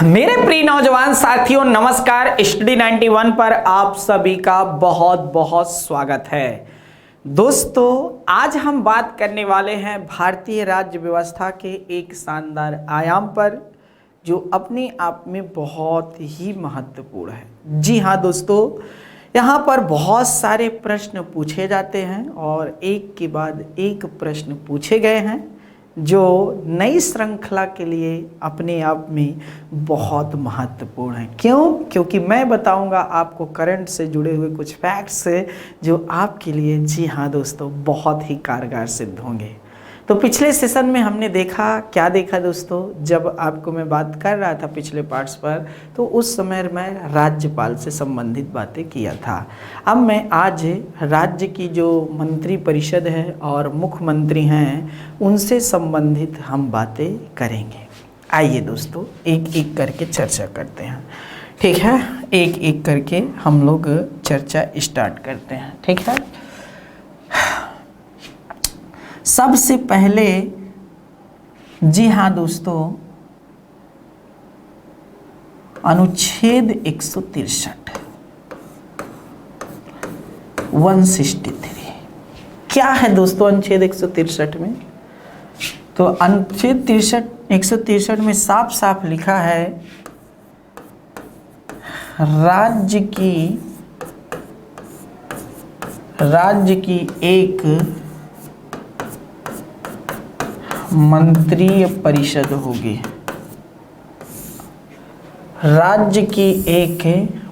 मेरे प्रिय नौजवान साथियों नमस्कार। स्टडी 91 पर आप सभी का बहुत बहुत स्वागत है। दोस्तों आज हम बात करने वाले हैं भारतीय राज्य व्यवस्था के एक शानदार आयाम पर जो अपने आप में बहुत ही महत्वपूर्ण है। जी हाँ दोस्तों, यहाँ पर बहुत सारे प्रश्न पूछे जाते हैं और एक के बाद एक प्रश्न पूछे गए हैं जो नई श्रृंखला के लिए अपने आप में बहुत महत्वपूर्ण है। क्यों? क्योंकि मैं बताऊंगा आपको करंट से जुड़े हुए कुछ फैक्ट्स जो आपके लिए जी हाँ दोस्तों बहुत ही कारगर सिद्ध होंगे। तो पिछले सेशन में हमने क्या देखा दोस्तों, जब आपको मैं बात कर रहा था पिछले पार्ट्स पर तो उस समय मैं राज्यपाल से संबंधित बातें किया था। अब मैं आज राज्य की जो मंत्री परिषद है और मुख्यमंत्री हैं उनसे संबंधित हम बातें करेंगे। आइए दोस्तों एक एक करके चर्चा करते हैं, ठीक है। एक एक करके हम लोग चर्चा स्टार्ट करते हैं, ठीक है। सबसे पहले जी हाँ दोस्तों, अनुच्छेद 163 163 क्या है दोस्तों? अनुच्छेद 163 में तो अनुच्छेद 163 में साफ साफ लिखा है राज्य की एक मंत्रिय परिषद होगी। राज्य की एक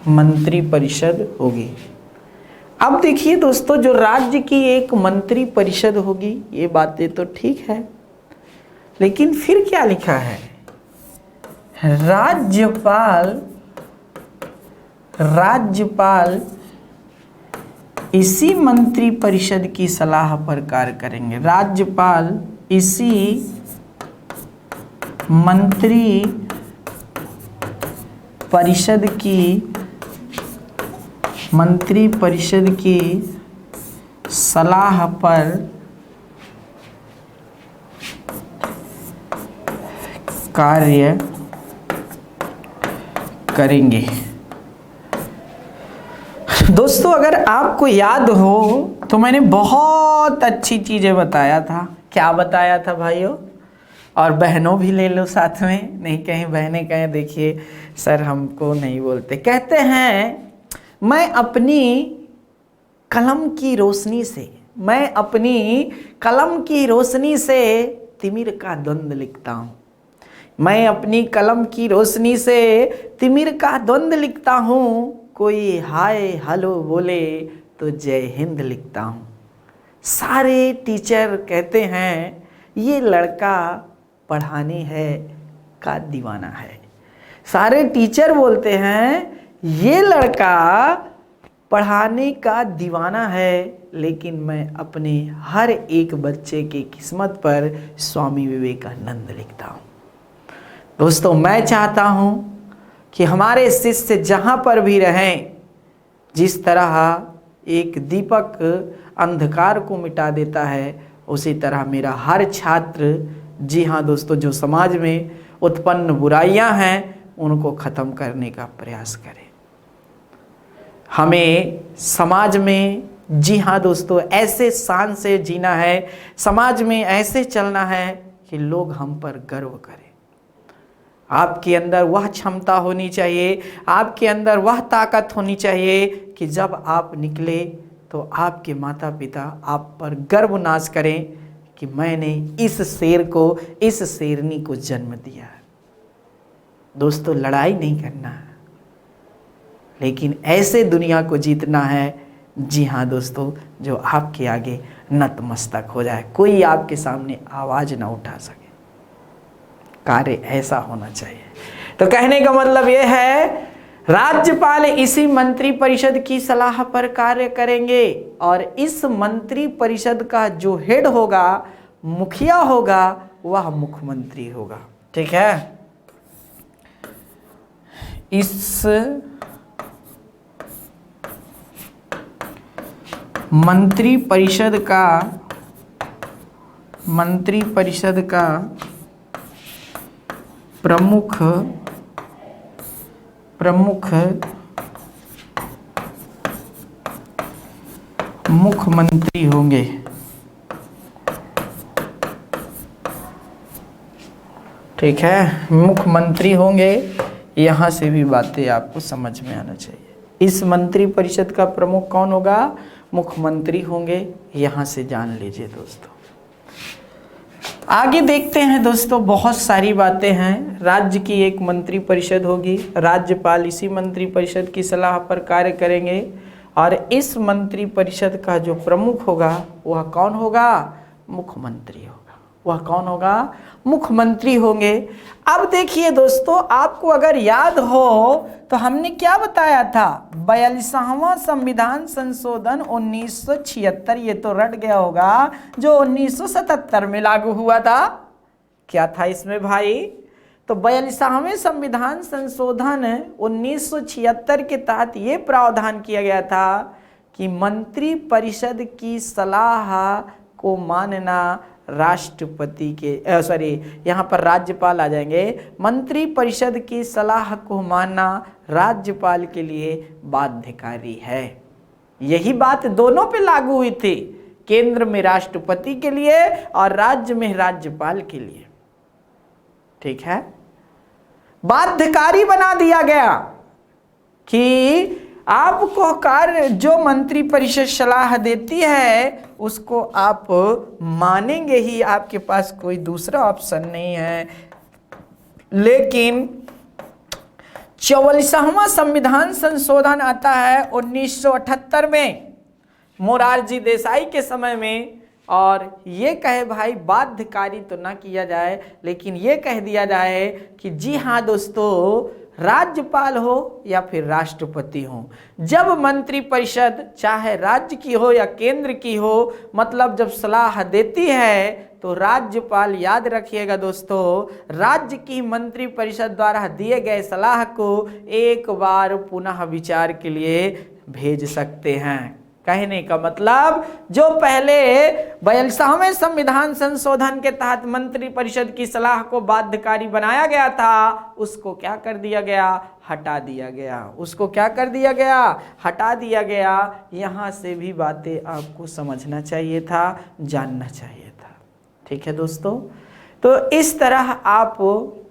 मंत्री परिषद होगी। अब देखिए दोस्तों, जो राज्य की एक मंत्री परिषद होगी ये बातें तो ठीक है, लेकिन फिर क्या लिखा है? राज्यपाल इसी मंत्री परिषद की सलाह पर कार्य करेंगे। राज्यपाल इसी मंत्री परिषद की सलाह पर कार्य करेंगे। दोस्तों अगर आपको याद हो तो मैंने बहुत अच्छी चीजें बताया था। क्या बताया था भाइयों और बहनों भी ले लो साथ में, नहीं कहीं बहनें कहें देखिए सर हमको नहीं बोलते। कहते हैं मैं अपनी कलम की रोशनी से तिमिर का द्वंद्व लिखता हूँ। मैं अपनी कलम की रोशनी से तिमिर का द्वंद्व लिखता हूँ। कोई हाय हेलो बोले तो जय हिंद लिखता हूँ। सारे टीचर कहते हैं ये लड़का पढ़ाने है का दीवाना है। सारे टीचर बोलते हैं ये लड़का पढ़ाने का दीवाना है, लेकिन मैं अपने हर एक बच्चे की किस्मत पर स्वामी विवेकानंद लिखता हूँ। दोस्तों मैं चाहता हूँ कि हमारे शिष्य जहाँ पर भी रहें, जिस तरह एक दीपक अंधकार को मिटा देता है उसी तरह मेरा हर छात्र जी हाँ दोस्तों जो समाज में उत्पन्न बुराइयां हैं उनको ख़त्म करने का प्रयास करें। हमें समाज में जी हाँ दोस्तों ऐसे शान से जीना है, समाज में ऐसे चलना है कि लोग हम पर गर्व करें। आपके अंदर वह क्षमता होनी चाहिए, आपके अंदर वह ताकत होनी चाहिए कि जब आप निकले तो आपके माता पिता आप पर गर्व नाज करें कि मैंने इस शेर को, इस शेरनी को जन्म दिया है। दोस्तों लड़ाई नहीं करना है, लेकिन ऐसे दुनिया को जीतना है जी हाँ दोस्तों जो आपके आगे नतमस्तक हो जाए, कोई आपके सामने आवाज ना उठा सके। कार्य ऐसा होना चाहिए। तो कहने का मतलब यह है राज्यपाल इसी मंत्री परिषद की सलाह पर कार्य करेंगे और इस मंत्री परिषद का जो हेड होगा, मुखिया होगा, वह मुख्यमंत्री होगा, ठीक है। इस मंत्री परिषद का प्रमुख प्रमुख मुख्यमंत्री होंगे। ठीक है, मुख्यमंत्री होंगे। यहां से भी बातें आपको समझ में आना चाहिए। इस मंत्री परिषद का प्रमुख कौन होगा? मुख्यमंत्री होंगे। यहां से जान लीजिए दोस्तों। आगे देखते हैं दोस्तों, बहुत सारी बातें हैं। राज्य की एक मंत्री परिषद होगी, राज्यपाल इसी मंत्री परिषद की सलाह पर कार्य करेंगे और इस मंत्री परिषद का जो प्रमुख होगा वह कौन होगा? मुख्यमंत्री होगा। वह कौन होगा? मुख्यमंत्री होंगे। अब देखिए दोस्तों, आपको अगर याद हो तो हमने क्या बताया था? 42वां संविधान संशोधन 1976, ये तो रट गया होगा, जो 1977 में लागू हुआ था। क्या था इसमें भाई? तो 42वें संविधान संशोधन 1976 के तहत ये प्रावधान किया गया था कि मंत्री परिषद की सलाह को मानना राष्ट्रपति के यहाँ पर राज्यपाल आ जाएंगे। मंत्री परिषद की सलाह को मानना राज्यपाल के लिए बाध्यकारी है। यही बात दोनों पे लागू हुई थी, केंद्र में राष्ट्रपति के लिए और राज्य में राज्यपाल के लिए। ठीक है, बाध्यकारी बना दिया गया कि आपको कार्य जो मंत्री परिषद सलाह देती है उसको आप मानेंगे ही, आपके पास कोई दूसरा ऑप्शन नहीं है। लेकिन 44वां संविधान संशोधन आता है 1978 में मोरारजी देसाई के समय में, और ये कहे भाई बाध्यकारी तो ना किया जाए, लेकिन ये कह दिया जाए कि जी हाँ दोस्तों, राज्यपाल हो या फिर राष्ट्रपति हो, जब मंत्री परिषद चाहे राज्य की हो या केंद्र की हो, मतलब जब सलाह देती है तो राज्यपाल, याद रखिएगा दोस्तों, राज्य की मंत्री परिषद द्वारा दिए गए सलाह को एक बार पुनः विचार के लिए भेज सकते हैं। कहने का मतलब, जो पहले 42वें संविधान संशोधन के तहत मंत्री परिषद की सलाह को बाध्यकारी बनाया गया था, उसको क्या कर दिया गया? हटा दिया गया। उसको क्या कर दिया गया? हटा दिया गया। यहाँ से भी बातें आपको समझना चाहिए था, जानना चाहिए था। ठीक है दोस्तों, तो इस तरह आप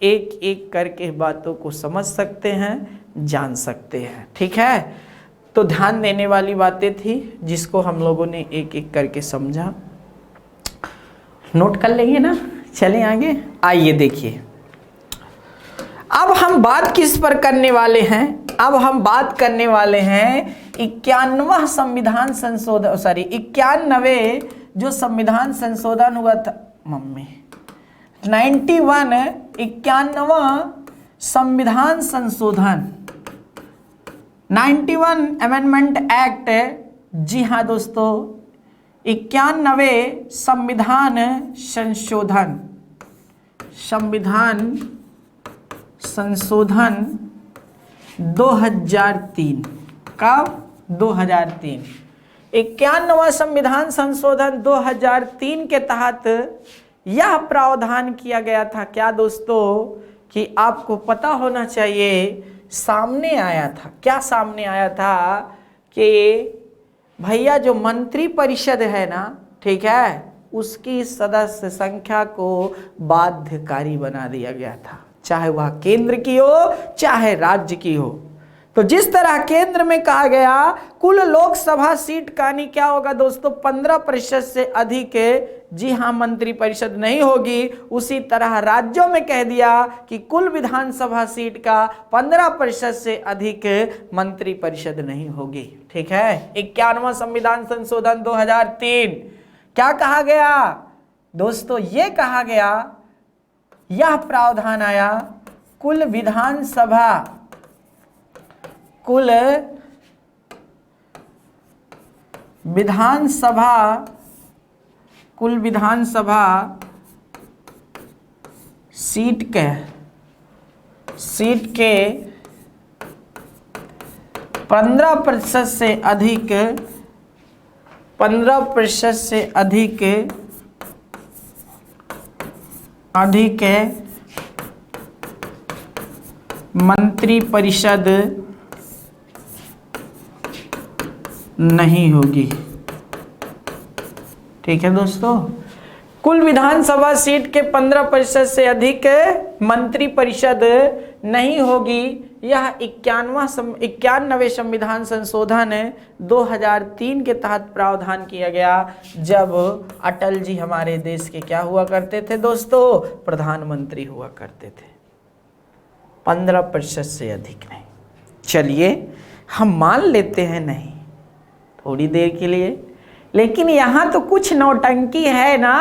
एक एक करके बातों को समझ सकते हैं, जान सकते हैं। ठीक है, तो ध्यान देने वाली बातें थी जिसको हम लोगों ने एक एक करके समझा। नोट कर लेंगे ना? चलें आगे। आइए देखिए, अब हम बात किस पर करने वाले हैं? अब हम बात करने वाले हैं 91वां संविधान संशोधन, 91वें जो संविधान संशोधन हुआ था, 91वां संविधान संशोधन, 91 अमेंडमेंट एक्ट। जी हाँ दोस्तों, 91वें संविधान संशोधन 2003। कब? 2003। 91वां संविधान संशोधन 2003 के तहत यह प्रावधान किया गया था। क्या दोस्तों? कि आपको पता होना चाहिए, सामने आया था, क्या सामने आया था कि भैया जो मंत्री परिषद है ना, ठीक है, उसकी सदस्य संख्या को बाध्यकारी बना दिया गया था, चाहे वह केंद्र की हो चाहे राज्य की हो। तो जिस तरह केंद्र में कहा गया कुल लोकसभा सीट का नहीं क्या होगा दोस्तों, 15% से अधिक, जी हाँ, मंत्री परिषद नहीं होगी। उसी तरह राज्यों में कह दिया कि कुल विधानसभा सीट का 15% से अधिक मंत्री परिषद नहीं होगी। ठीक है, 91वां संविधान संशोधन 2003 क्या कहा गया दोस्तों? ये कहा गया, यह प्रावधान आया कुल विधानसभा सीट के 15% से अधिक 15% से अधिक मंत्री परिषद नहीं होगी। ठीक है दोस्तों, कुल विधानसभा सीट के 15% से अधिक मंत्री परिषद नहीं होगी। यह 91वें संविधान संशोधन 2003 के तहत प्रावधान किया गया, जब अटल जी हमारे देश के क्या हुआ करते थे दोस्तों, प्रधानमंत्री हुआ करते थे। 15% से अधिक नहीं। चलिए हम मान लेते हैं नहीं थोड़ी देर के लिए, लेकिन यहाँ तो कुछ नौटंकी है ना,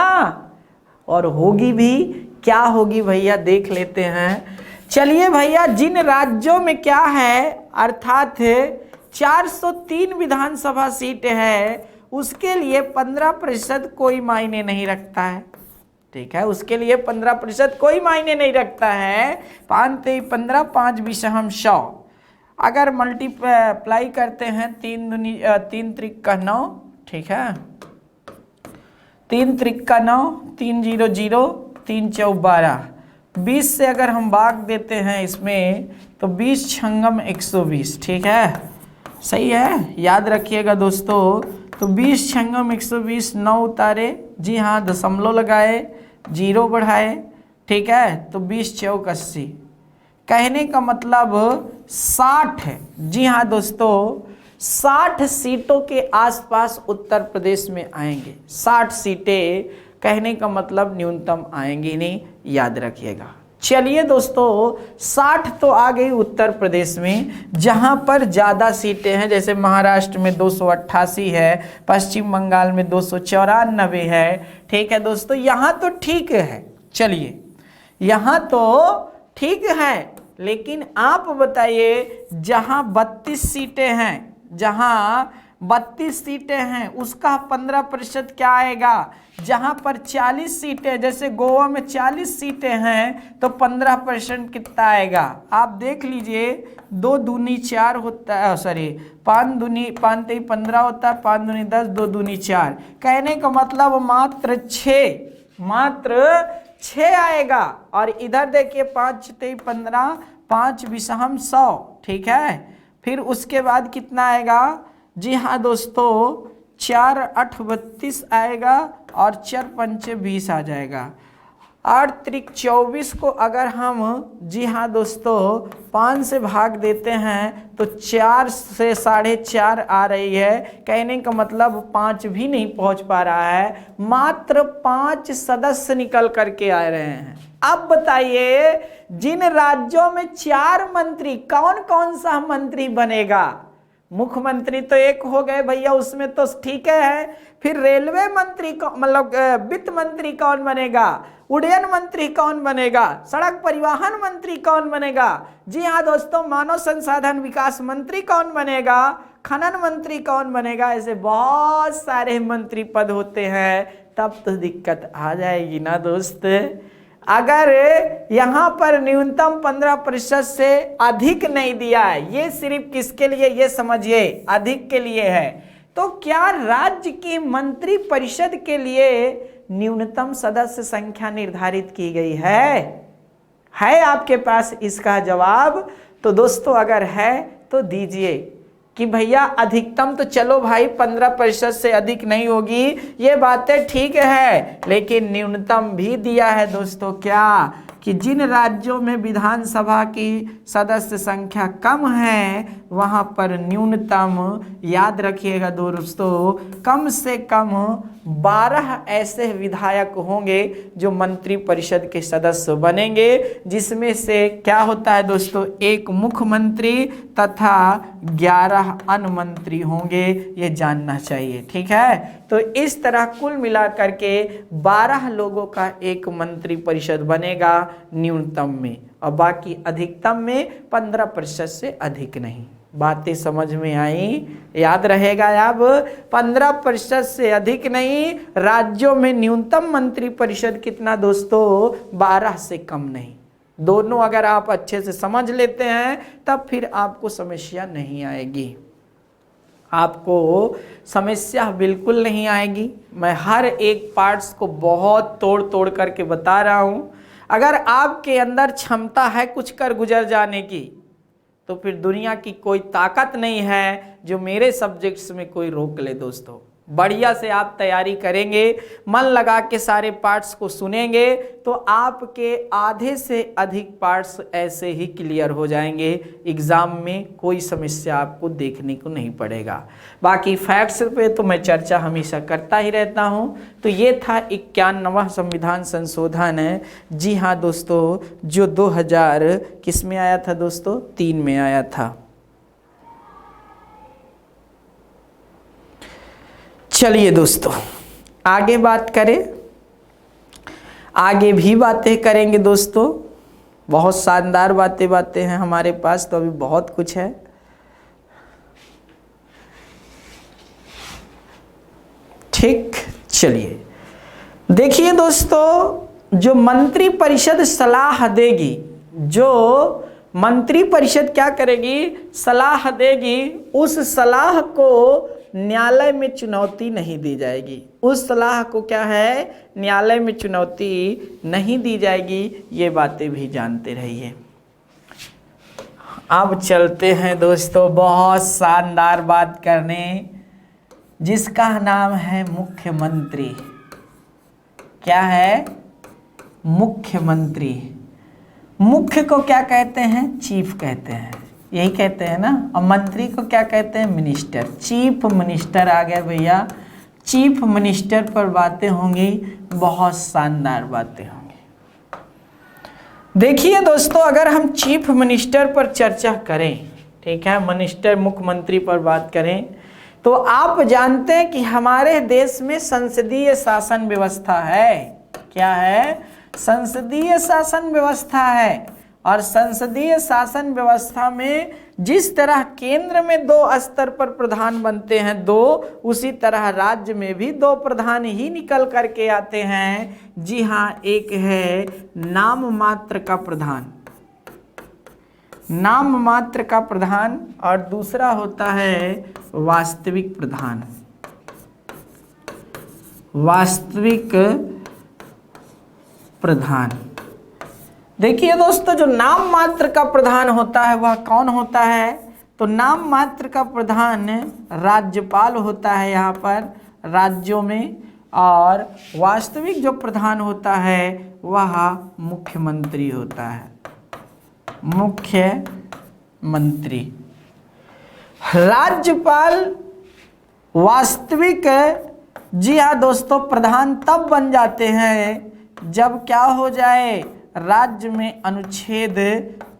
और होगी भी। क्या होगी भैया देख लेते हैं। चलिए भैया, जिन राज्यों में क्या है, अर्थात 403 विधानसभा सीटें है, उसके लिए 15% कोई मायने नहीं रखता है। ठीक है, उसके लिए 15% कोई मायने नहीं रखता है। 5 3 15, 5 विषम 100, अगर मल्टीप्लाई करते हैं 3 त्रिक 9, ठीक है, 3 त्रिक 9, 3 0 0, 3 4 12, 20 से अगर हम भाग देते हैं इसमें तो 20 छंगम 120। ठीक है, सही है, याद रखिएगा दोस्तों। तो 20 छंगम 120, 9 उतारे, जी हाँ, दशमलव लगाए, 0 बढ़ाए। ठीक है, तो 20 चौक 80, कहने का मतलब 60 है। जी हाँ दोस्तों, 60 सीटों के आसपास उत्तर प्रदेश में आएंगे। 60 सीटें कहने का मतलब न्यूनतम आएंगी नहीं, याद रखिएगा। चलिए दोस्तों, 60 तो आ गई उत्तर प्रदेश में, जहां पर ज़्यादा सीटें हैं, जैसे महाराष्ट्र में 288 है, पश्चिम बंगाल में 294 है। ठीक है दोस्तों, यहाँ तो ठीक है। चलिए, यहाँ तो ठीक है, लेकिन आप बताइए जहां 32 सीटें हैं, जहां 32 सीटें हैं, उसका 15% क्या आएगा। जहां पर 40 सीटें, जैसे गोवा में 40 सीटें हैं, तो 15% कितना आएगा। आप देख लीजिए, 2 दूनी 4 होता है, सॉरी 5 3 15 होता है, 5 दूनी 10, 2 दूनी 4, कहने का मतलब मात्र 6 आएगा। और इधर देखिए 5 3 15, 5 विषम 100। ठीक है, फिर उसके बाद कितना आएगा। जी हाँ दोस्तों, 4 8 32 आएगा, और 4 पंचे 20 आ जाएगा। 8 त्रिक 24 को अगर हम, जी हाँ दोस्तों, 5 से भाग देते हैं तो 4 से 4.5 आ रही है, कहने का मतलब 5 भी नहीं पहुंच पा रहा है, मात्र 5 सदस्य निकल करके आ रहे हैं। अब बताइए, जिन राज्यों में 4 मंत्री, कौन कौन सा मंत्री बनेगा। मुख्यमंत्री तो एक हो गए भैया, उसमें तो ठीक है। फिर रेलवे मंत्री मतलब वित्त मंत्री कौन बनेगा, उड्डयन मंत्री कौन बनेगा, सड़क परिवहन मंत्री कौन बनेगा, जी हाँ दोस्तों, मानव संसाधन विकास मंत्री कौन बनेगा, खनन मंत्री कौन बनेगा। ऐसे बहुत सारे मंत्री पद होते हैं, तब तो दिक्कत आ जाएगी ना दोस्त। अगर यहाँ पर न्यूनतम 15% से अधिक नहीं दिया है, ये सिर्फ किसके लिए, ये समझिए, अधिक के लिए है। तो क्या राज्य की मंत्री परिषद के लिए न्यूनतम सदस्य संख्या निर्धारित की गई है आपके पास इसका जवाब? तो दोस्तों अगर है तो दीजिए कि भैया अधिकतम तो चलो भाई 15% से अधिक नहीं होगी, ये बातें ठीक है, लेकिन न्यूनतम भी दिया है दोस्तों। क्या कि जिन राज्यों में विधानसभा की सदस्य संख्या कम है, वहां पर न्यूनतम, याद रखिएगा दोस्तों, कम से कम 12 ऐसे विधायक होंगे जो मंत्री परिषद के सदस्य बनेंगे, जिसमें से क्या होता है दोस्तों, एक मुख्यमंत्री तथा 11 अन्य मंत्री होंगे, ये जानना चाहिए। ठीक है, तो इस तरह कुल मिलाकर के 12 लोगों का एक मंत्री परिषद बनेगा न्यूनतम में, और बाकी अधिकतम में 15% से अधिक नहीं। बातें समझ में आई? याद रहेगा अब, 15% से अधिक नहीं। राज्यों में न्यूनतम मंत्री परिषद कितना दोस्तों, 12 से कम नहीं। दोनों अगर आप अच्छे से समझ लेते हैं तब फिर आपको समस्या नहीं आएगी, आपको समस्या बिल्कुल नहीं आएगी। मैं हर एक पार्ट्स को बहुत तोड़ तोड़ करके बता रहा हूँ। अगर आपके अंदर क्षमता है कुछ कर गुजर जाने की, तो फिर दुनिया की कोई ताकत नहीं है जो मेरे सब्जेक्ट्स में कोई रोक ले। दोस्तों बढ़िया से आप तैयारी करेंगे, मन लगा के सारे पार्ट्स को सुनेंगे, तो आपके आधे से अधिक पार्ट्स ऐसे ही क्लियर हो जाएंगे। एग्ज़ाम में कोई समस्या आपको देखने को नहीं पड़ेगा। बाकी फैक्ट्स पे तो मैं चर्चा हमेशा करता ही रहता हूँ। तो ये था 91वां संविधान संशोधन है। जी हाँ दोस्तों, जो 2000 किस में आया था दोस्तों? 3 में आया था। चलिए दोस्तों आगे बात करें, आगे भी बातें करेंगे दोस्तों। बहुत शानदार बातें हैं हमारे पास, तो अभी बहुत कुछ है। ठीक, चलिए देखिए दोस्तों, जो मंत्री परिषद सलाह देगी, जो मंत्री परिषद क्या करेगी? सलाह देगी। उस सलाह को न्यायालय में चुनौती नहीं दी जाएगी। उस सलाह को क्या है? न्यायालय में चुनौती नहीं दी जाएगी। ये बातें भी जानते रहिए। अब चलते हैं दोस्तों बहुत शानदार बात करने, जिसका नाम है मुख्यमंत्री। क्या है? मुख्यमंत्री। मुख्य को क्या कहते हैं? चीफ कहते हैं, यही कहते हैं ना। और मंत्री को क्या कहते हैं? मिनिस्टर। चीफ मिनिस्टर आ गया भैया। चीफ मिनिस्टर पर बातें होंगी, बहुत शानदार बातें होंगी। देखिए दोस्तों, अगर हम चीफ मिनिस्टर पर चर्चा करें, ठीक है, मिनिस्टर मुख्यमंत्री पर बात करें, तो आप जानते हैं कि हमारे देश में संसदीय शासन व्यवस्था है। क्या है? संसदीय शासन व्यवस्था है। और संसदीय शासन व्यवस्था में जिस तरह केंद्र में 2 स्तर पर प्रधान बनते हैं 2, उसी तरह राज्य में भी 2 प्रधान ही निकल करके आते हैं। जी हाँ, एक है नाम मात्र का प्रधान, नाम मात्र का प्रधान, और दूसरा होता है वास्तविक प्रधान, वास्तविक प्रधान। देखिए दोस्तों, जो नाम मात्र का प्रधान होता है वह कौन होता है? तो नाम मात्र का प्रधान राज्यपाल होता है यहाँ पर राज्यों में, और वास्तविक जो प्रधान होता है वह मुख्यमंत्री होता है, मुख्यमंत्री। राज्यपाल वास्तविक, जी हाँ दोस्तों, प्रधान तब बन जाते हैं जब क्या हो जाए? राज्य में अनुच्छेद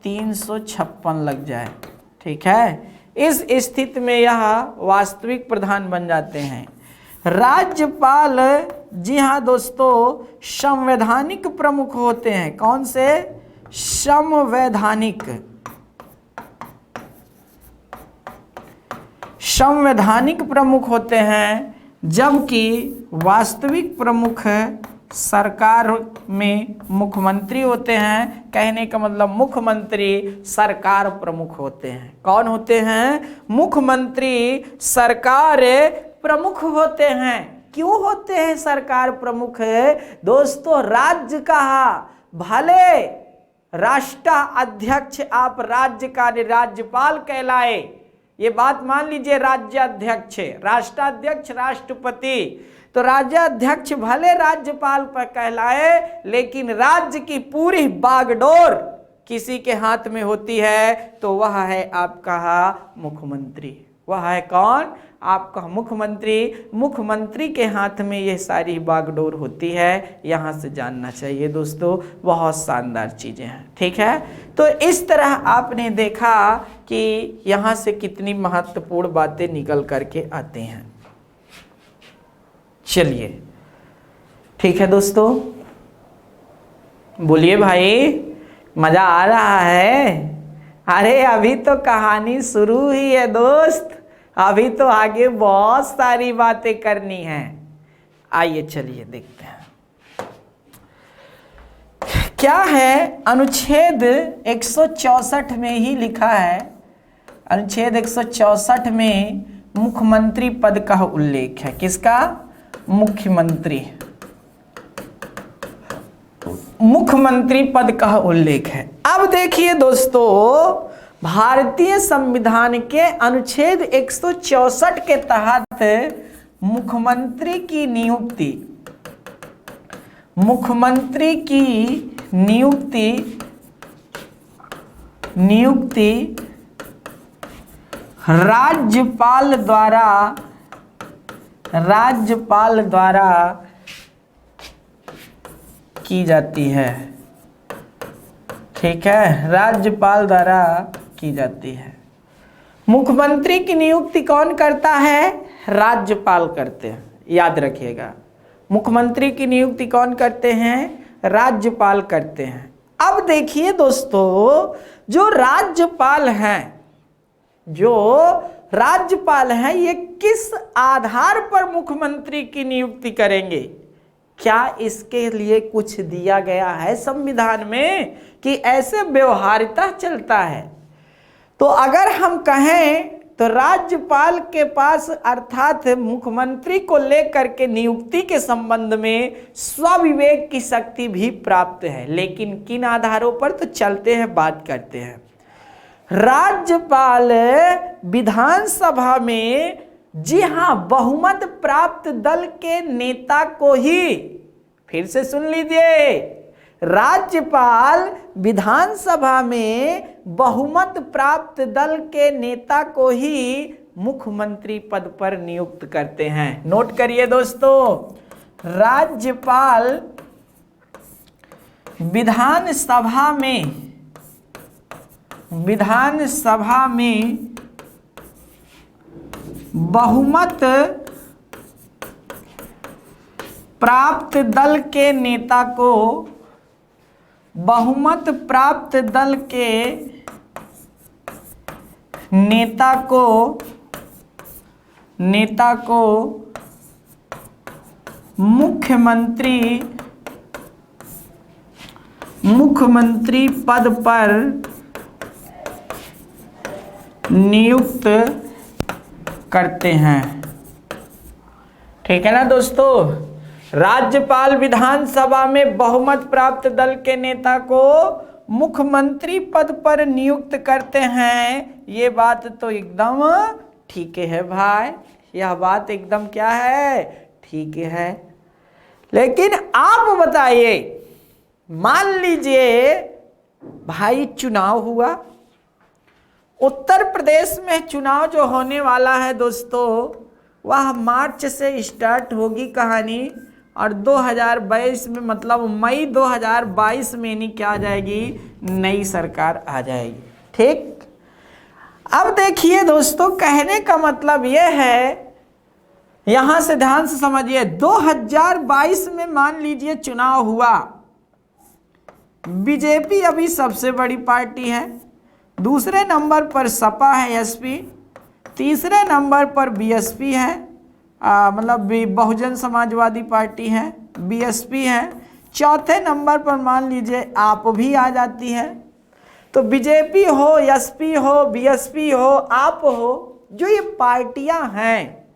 356 लग जाए। ठीक है, इस स्थिति में यह वास्तविक प्रधान बन जाते हैं। राज्यपाल, जी हाँ दोस्तों, संवैधानिक प्रमुख होते हैं। कौन से? संवैधानिक, संवैधानिक प्रमुख होते हैं, जबकि वास्तविक प्रमुख सरकार में मुख्यमंत्री होते हैं। कहने का मतलब मुख्यमंत्री सरकार प्रमुख होते हैं। कौन होते हैं? मुख्यमंत्री सरकार प्रमुख होते हैं। क्यों होते हैं सरकार प्रमुख? दोस्तों, राज्य का भले राष्ट्राध्यक्ष आप राज्य का राज्यपाल कहलाए, ये बात मान लीजिए, राज्याध्यक्ष, राष्ट्राध्यक्ष राष्ट्रपति, तो राज्याध्यक्ष भले राज्यपाल पर कहलाए, लेकिन राज्य की पूरी बागडोर किसी के हाथ में होती है, तो वह है आपका मुख्यमंत्री। वह है कौन? आपका मुख्यमंत्री। मुख्यमंत्री के हाथ में ये सारी बागडोर होती है। यहाँ से जानना चाहिए दोस्तों, बहुत शानदार चीज़ें हैं। ठीक है, तो इस तरह आपने देखा कि यहाँ से कितनी महत्वपूर्ण बातें निकल करके आती हैं। चलिए, ठीक है दोस्तों, बोलिए भाई, मजा आ रहा है? अरे अभी तो कहानी शुरू ही है दोस्त, अभी तो आगे बहुत सारी बातें करनी है। आइए चलिए देखते हैं क्या है। अनुच्छेद 164 में ही लिखा है, अनुच्छेद 164 में मुख्यमंत्री पद का उल्लेख है। किसका? मुख्यमंत्री। मुख्यमंत्री पद का उल्लेख है। अब देखिए दोस्तों, भारतीय संविधान के अनुच्छेद 164 के तहत मुख्यमंत्री की नियुक्ति राज्यपाल द्वारा की जाती है। ठीक है, राज्यपाल द्वारा की जाती है। मुख्यमंत्री की नियुक्ति कौन करता है? राज्यपाल करते हैं, याद रखिएगा। मुख्यमंत्री की नियुक्ति कौन करते हैं? राज्यपाल करते हैं। अब देखिए दोस्तों, जो राज्यपाल हैं ये किस आधार पर मुख्यमंत्री की नियुक्ति करेंगे? क्या इसके लिए कुछ दिया गया है संविधान में कि ऐसे व्यवहारिता चलता है? तो अगर हम कहें तो राज्यपाल के पास अर्थात मुख्यमंत्री को लेकर के नियुक्ति के संबंध में स्वविवेक की शक्ति भी प्राप्त है। लेकिन किन आधारों पर? तो चलते हैं, बात करते हैं। राज्यपाल विधानसभा में, जी हां, बहुमत प्राप्त दल के नेता को ही, फिर से सुन लीजिए, राज्यपाल विधानसभा में बहुमत प्राप्त दल के नेता को ही मुख्यमंत्री पद पर नियुक्त करते हैं। नोट करिए दोस्तों, राज्यपाल विधानसभा में बहुमत प्राप्त दल के नेता को मुख्यमंत्री पद पर नियुक्त करते हैं। ठीक है ना दोस्तों, राज्यपाल विधानसभा में बहुमत प्राप्त दल के नेता को मुख्यमंत्री पद पर नियुक्त करते हैं। ये बात तो एकदम ठीक है भाई, यह बात एकदम क्या है? ठीक है। लेकिन आप बताइए, मान लीजिए भाई चुनाव हुआ, उत्तर प्रदेश में चुनाव जो होने वाला है दोस्तों, वह मार्च से स्टार्ट होगी कहानी और 2022 में, मतलब मई 2022 में नहीं क्या आ जाएगी? नई सरकार आ जाएगी। ठीक। अब देखिए दोस्तों, कहने का मतलब यह है, यहां से ध्यान से समझिए, 2022 में मान लीजिए चुनाव हुआ, बीजेपी अभी सबसे बड़ी पार्टी है, दूसरे नंबर पर सपा है एसपी, तीसरे नंबर पर बीएसपी है, मतलब बहुजन समाजवादी पार्टी है, बीएसपी है, चौथे नंबर पर मान लीजिए आप भी आ जाती है। तो बीजेपी हो, एसपी हो, बीएसपी हो, आप हो, जो ये पार्टियां हैं,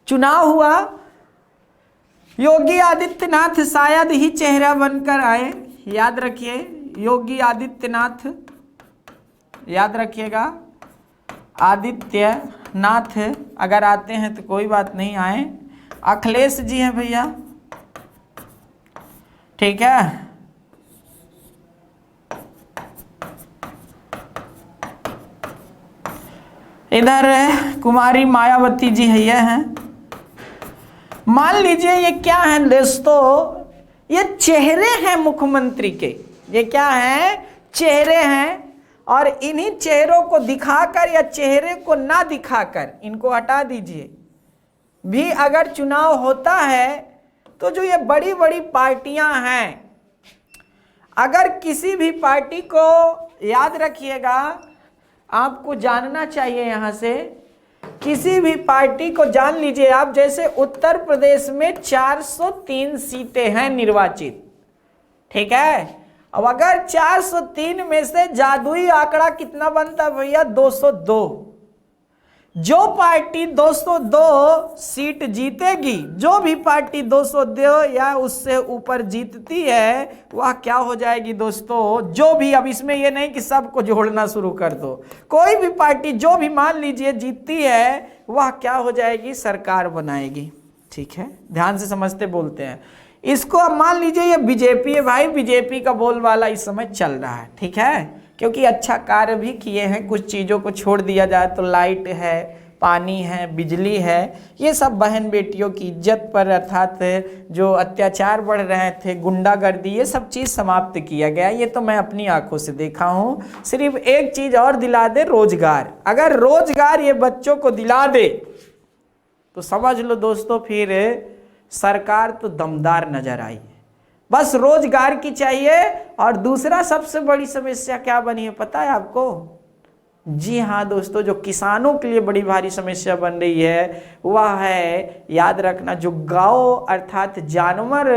चुनाव हुआ, योगी आदित्यनाथ शायद ही चेहरा बनकर आए। याद रखिए, योगी आदित्यनाथ, याद रखिएगा, आदित्यनाथ अगर आते हैं तो कोई बात नहीं, आए। अखिलेश जी हैं भैया, ठीक है। इधर कुमारी मायावती जी है, ये हैं। मान लीजिए ये क्या है दोस्तों, ये चेहरे हैं मुख्यमंत्री के, ये क्या है? चेहरे हैं। और इन्हीं चेहरों को दिखाकर या चेहरे को ना दिखाकर, इनको हटा दीजिए, भी अगर चुनाव होता है तो जो ये बड़ी बड़ी पार्टियां हैं, अगर किसी भी पार्टी को, याद रखिएगा, आपको जानना चाहिए यहां से, किसी भी पार्टी को जान लीजिए आप, जैसे उत्तर प्रदेश में 403 सीटें हैं निर्वाचित, ठीक है। अब अगर 403 में से जादुई आंकड़ा कितना बनता है भैया? 202। जो पार्टी 202 सीट जीतेगी, जो भी पार्टी 202 या उससे ऊपर जीतती है वह क्या हो जाएगी दोस्तों, जो भी, अब इसमें यह नहीं कि सबको जोड़ना शुरू कर दो, कोई भी पार्टी जो भी मान लीजिए जीतती है वह क्या हो जाएगी, सरकार बनाएगी। ठीक है, ध्यान से समझते बोलते हैं इसको। अब मान लीजिए ये बीजेपी है भाई, बीजेपी का बोलबाला इस समय चल रहा है, ठीक है, क्योंकि अच्छा कार्य भी किए हैं, कुछ चीज़ों को छोड़ दिया जाए तो लाइट है, पानी है, बिजली है, ये सब बहन बेटियों की इज्जत पर अर्थात जो अत्याचार बढ़ रहे थे, गुंडागर्दी, ये सब चीज़ समाप्त किया गया। ये तो मैं अपनी आंखों से देखा हूँ। सिर्फ एक चीज़ और दिला दे, रोजगार। अगर रोजगार ये बच्चों को दिला दे तो समझ लो दोस्तों फिर सरकार तो दमदार नजर आई है। बस रोजगार की चाहिए। और दूसरा सबसे बड़ी समस्या क्या बनी है पता है आपको? जी हाँ दोस्तों, जो किसानों के लिए बड़ी भारी समस्या बन रही है वह है, याद रखना, जो गांव अर्थात जानवर,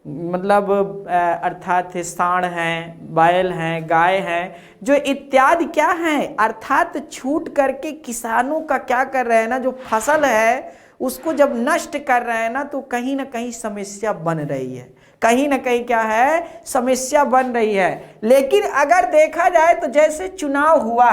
मतलब अर्थात सांड हैं, बैल हैं, गाय हैं, जो इत्यादि क्या हैं, अर्थात छूट करके किसानों का क्या कर रहे हैं ना, जो फसल है उसको जब नष्ट कर रहे हैं ना, तो कहीं ना कहीं समस्या बन रही है, कहीं ना कहीं क्या है, समस्या बन रही है। लेकिन अगर देखा जाए तो जैसे चुनाव हुआ,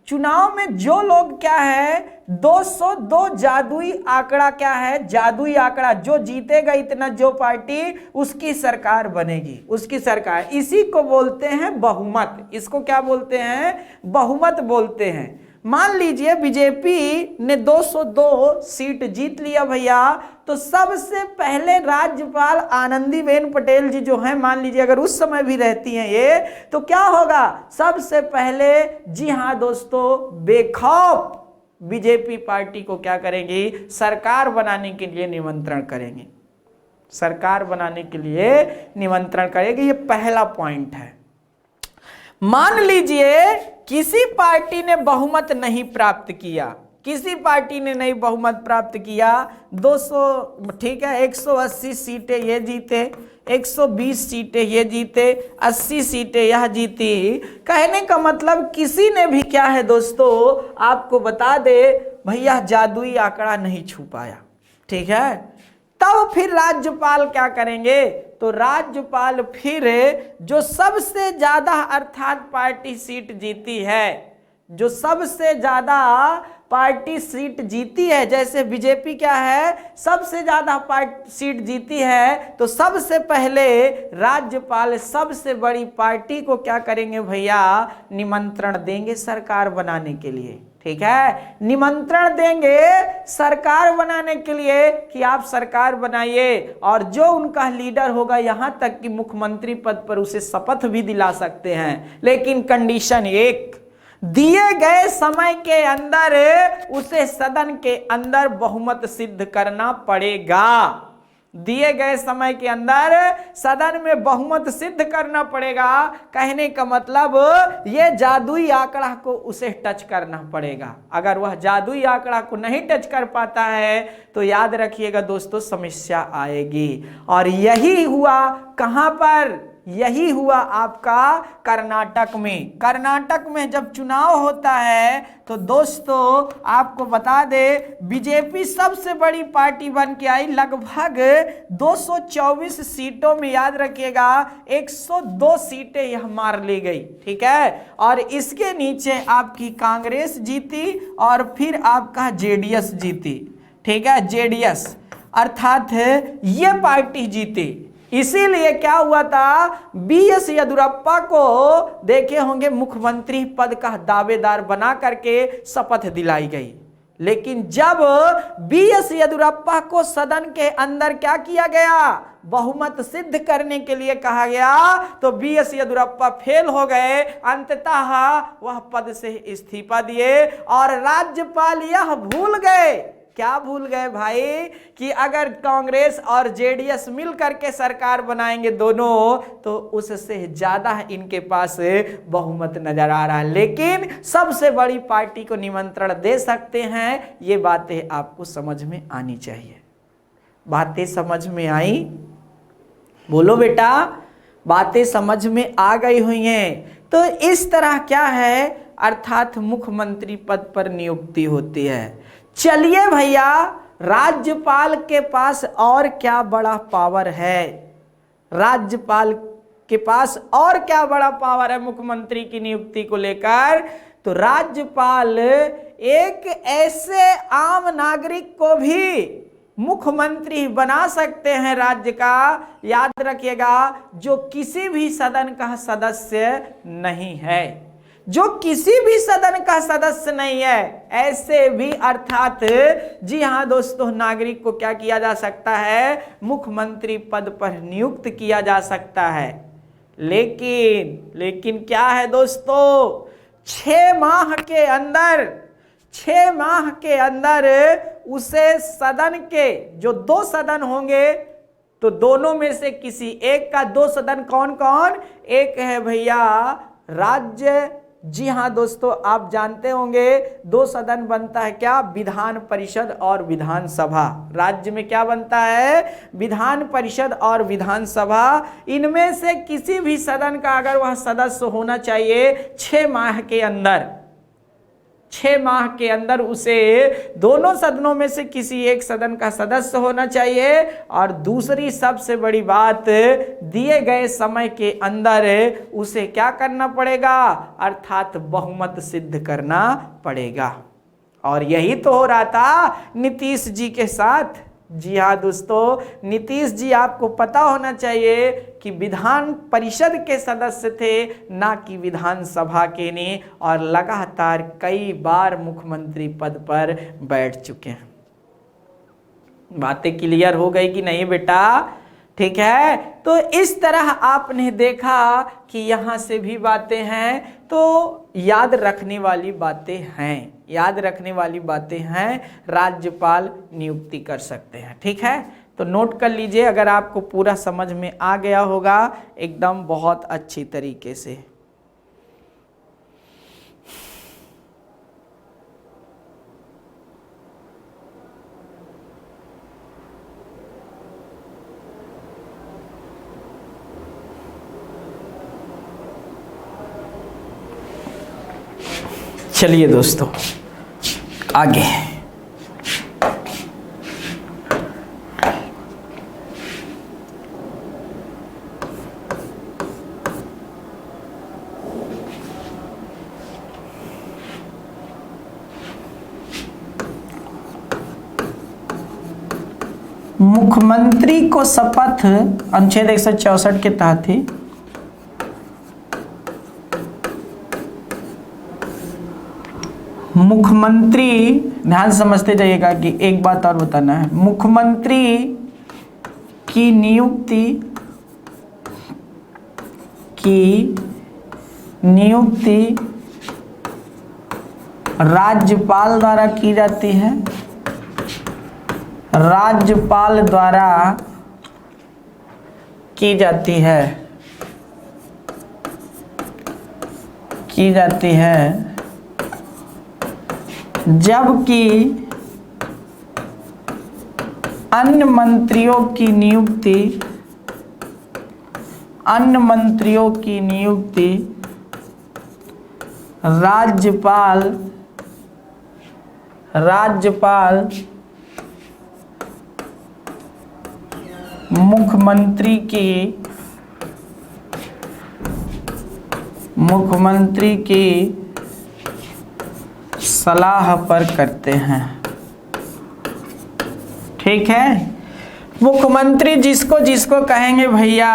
चुनाव में जो लोग क्या है, 202 जादुई आंकड़ा क्या है, जादुई आंकड़ा, जो जीतेगा इतना, जो पार्टी, उसकी सरकार बनेगी, उसकी सरकार। इसी को बोलते हैं बहुमत। इसको क्या बोलते हैं? बहुमत बोलते हैं। मान लीजिए बीजेपी ने 202 सीट जीत लिया भैया, तो सबसे पहले राज्यपाल आनंदीबेन पटेल जी जो हैं, मान लीजिए अगर उस समय भी रहती हैं ये, तो क्या होगा, सबसे पहले, जी हाँ दोस्तों, बेखौफ बीजेपी पार्टी को क्या करेंगी, सरकार बनाने के लिए निमंत्रण करेंगे, सरकार बनाने के लिए निमंत्रण करेगी। ये पहला पॉइंट है। मान लीजिए किसी पार्टी ने बहुमत नहीं प्राप्त किया, किसी पार्टी ने नहीं बहुमत प्राप्त किया, 200, ठीक है, 180 सीटें ये जीते, 120 सीटें ये जीते, 80 सीटें यह जीती। कहने का मतलब किसी ने भी क्या है दोस्तों, आपको बता दे भैया, जादुई आंकड़ा नहीं छू पाया, ठीक है। तब फिर राज्यपाल क्या करेंगे, तो राज्यपाल फिर जो सबसे ज्यादा अर्थात पार्टी सीट जीती है, जो सबसे ज्यादा पार्टी सीट जीती है, जैसे बीजेपी क्या है, सबसे ज्यादा पार्टी सीट जीती है, तो सबसे पहले राज्यपाल सबसे बड़ी पार्टी को क्या करेंगे भैया, निमंत्रण देंगे सरकार बनाने के लिए, ठीक है, निमंत्रण देंगे सरकार बनाने के लिए कि आप सरकार बनाइए। और जो उनका लीडर होगा, यहां तक कि मुख्यमंत्री पद पर उसे शपथ भी दिला सकते हैं, लेकिन कंडीशन एक, दिए गए समय के अंदर उसे सदन के अंदर बहुमत सिद्ध करना पड़ेगा। दिए गए समय के अंदर सदन में बहुमत सिद्ध करना पड़ेगा। कहने का मतलब ये जादुई आंकड़ा को उसे टच करना पड़ेगा। अगर वह जादुई आंकड़ा को नहीं टच कर पाता है तो याद रखिएगा दोस्तों, समस्या आएगी। और यही हुआ कहां पर, यही हुआ आपका कर्नाटक में। कर्नाटक में जब चुनाव होता है तो दोस्तों आपको बता दे, बीजेपी सबसे बड़ी पार्टी बन के आई, लगभग 224 सीटों में, याद रखिएगा 102 सीटें यह मार ली गई, ठीक है। और इसके नीचे आपकी कांग्रेस जीती और फिर आपका जेडीएस जीती, ठीक है, जेडीएस अर्थात ये पार्टी जीती। इसीलिए क्या हुआ था, बीएस येदियुरप्पा को देखे होंगे मुख्यमंत्री पद का दावेदार बना करके शपथ दिलाई गई। लेकिन जब बीएस येदियुरप्पा को सदन के अंदर क्या किया गया, बहुमत सिद्ध करने के लिए कहा गया, तो बीएस येदियुरप्पा फेल हो गए। अंततः वह पद से इस्तीफा दिए और राज्यपाल यह भूल गए, क्या भूल गए भाई, कि अगर कांग्रेस और जेडीएस मिल करके सरकार बनाएंगे दोनों, तो उससे ज्यादा इनके पास बहुमत नजर आ रहा है। लेकिन सबसे बड़ी पार्टी को निमंत्रण दे सकते हैं, ये बातें आपको समझ में आनी चाहिए। बातें समझ में आई? बोलो बेटा, बातें समझ में आ गई हुई हैं। तो इस तरह क्या है, अर्थात मुख्यमंत्री पद पर नियुक्ति होती है। चलिए भैया, राज्यपाल के पास और क्या बड़ा पावर है, राज्यपाल के पास और क्या बड़ा पावर है मुख्यमंत्री की नियुक्ति को लेकर। तो राज्यपाल एक ऐसे आम नागरिक को भी मुख्यमंत्री बना सकते हैं राज्य का, याद रखिएगा, जो किसी भी सदन का सदस्य नहीं है, जो किसी भी सदन का सदस्य नहीं है, ऐसे भी अर्थात जी हाँ दोस्तों, नागरिक को क्या किया जा सकता है, मुख्यमंत्री पद पर नियुक्त किया जा सकता है। लेकिन क्या है दोस्तों, 6 माह के अंदर उसे सदन के जो 2 सदन होंगे, तो दोनों में से किसी एक का 2 सदन कौन कौन, एक है भैया राज्य, जी हाँ दोस्तों आप जानते होंगे 2 सदन बनता है क्या, विधान परिषद और विधानसभा। राज्य में क्या बनता है, विधान परिषद और विधानसभा। इनमें से किसी भी सदन का अगर वह सदस्य होना चाहिए 6 माह के अंदर, 6 माह के अंदर उसे दोनों सदनों में से किसी एक सदन का सदस्य होना चाहिए। और दूसरी सबसे बड़ी बात, दिए गए समय के अंदर उसे क्या करना पड़ेगा, अर्थात बहुमत सिद्ध करना पड़ेगा। और यही तो हो रहा था नीतीश जी के साथ। जी हाँ दोस्तों, नीतीश जी आपको पता होना चाहिए कि विधान परिषद के सदस्य थे, ना कि विधानसभा के ने, और लगातार कई बार मुख्यमंत्री पद पर बैठ चुके हैं। बातें क्लियर हो गई कि नहीं बेटा, ठीक है। तो इस तरह आपने देखा कि यहाँ से भी बातें हैं, तो याद रखने वाली बातें हैं, याद रखने वाली बातें हैं, राज्यपाल नियुक्ति कर सकते हैं, ठीक है। तो नोट कर लीजिए, अगर आपको पूरा समझ में आ गया होगा एकदम बहुत अच्छी तरीके से। चलिए दोस्तों आगे, मुख्यमंत्री को शपथ अनुच्छेद 164 के तहत ही मुख्यमंत्री, ध्यान से समझते जाइएगा कि एक बात और बताना है, मुख्यमंत्री की नियुक्ति राज्यपाल द्वारा की जाती है, राज्यपाल द्वारा की जाती है, जबकि अन्य मंत्रियों की नियुक्ति राज्यपाल मुख्यमंत्री की सलाह पर करते हैं, ठीक है। मुख्यमंत्री जिसको कहेंगे भैया